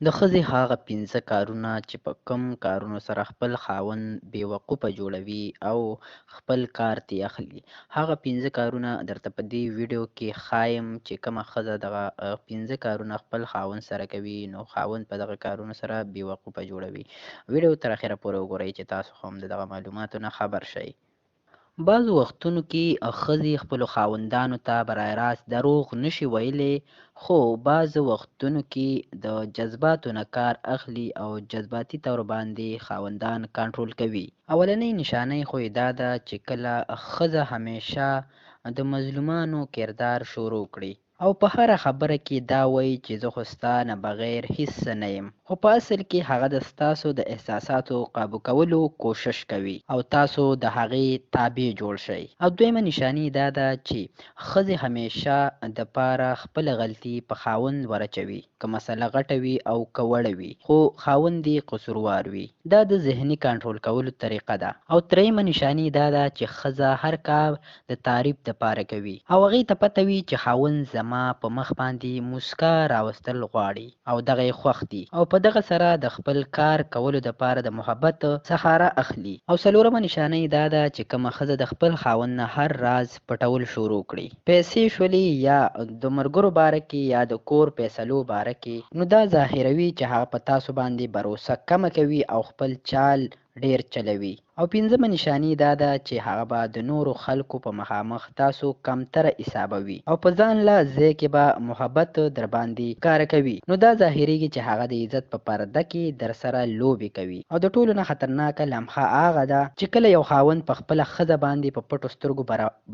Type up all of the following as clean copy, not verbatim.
د ښځې هغه 5 کارونه چې په کم کارونو سره خپل خاوند بېوقوفه جوړوي او خپل کار ترې اخلي. هغه 5 کارونه درته په دې ویډیو کې ښایم چې کومه ښځه دغه 5 کارونه خپل خاوند سره کوي، نو خاوند په دغه کارونو سره بېوقوفه جوړوي. ویډیو تر اخره پورې وګورئ چې تاسو هم د دغه معلوماتو نه خبر شئ. بعضو وختونو کې ښځې خپلو خاوندانو ته برای راست دروغ نشي ویلی، خو بعضو وختونو کې د جذباتو نه کار اخلي او جذباتي طور باندې خاوندان کنټرول کوي. اولنۍ نښانۍ خو یې دا ده چې کله ښځه همیشه د مظلومانو کردار شروع کړي او په هره خبره کې دا وایي چې زه خو ستا نه بغیر هیڅ څه نه یم، خو په اصل کې هغه د ستاسو د احساساتو قابو کولو کوشش کوي او تاسو د هغې تابع جوړ شئ. او دویمه نښاني دا ده چې ښځې همیشه د پاره خپله غلطي په خاوند ورچوي، که مسله غټه وي او که وړه وي، خو خاوند یې قصوروار وي. دا د ذهني کنټرول کولو طریقه ده. او دریمه نښاني دا ده چې ښځه هر کار د تعریف دپاره کوي او هغې ته پته وي چې خاوند زما په مخ باندې موسکا راوستل غواړي او دغه یې خوښ دي، او په دغه سره د خپل کار کولو دپاره د محبت څخاره اخلي. او څلورمه نښانۍ دا ده چې کومه ښځه د خپل خاوند نه هر راز پټول شروع کړي، پیسې شولې یا د ملګرو باره کې یا د کور فیصلو باره کې، نو دا ظاهروي چې هغه په تاسو باندې باروسه کمه کوي او خپل چال ډیر چلوي. او پنځمه نښاني دا ده چې هغه به د نورو خلکو په مخامخ تاسو کمتره حسابوي او په ځان له ځای کې به محبت در باندې ښکاره کوي، نو دا ظاهریږي چې هغه د عزت په پرده کې در سره لوبې کوي. او د ټولو نه خطرناکه لمحه هغه ده چې کله یو خاوند په خپله ښځه باندې په پټو سترګو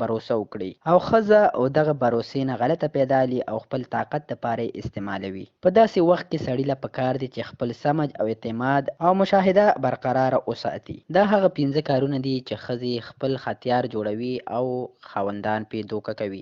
باروسه وکړي او ښځه او دغه باروسې نه غلطه پیدا لي او خپل طاقت دپاره یې استعمالوي. په داسې وخت کې سړي له پکار دي چې خپل سمج او اعتماد او مشاهده برقراره وساتي. دا هغه 5 کارونه دي چې ښځې خپل ختیار جوړوي او خاوندان پې دوکه کوي.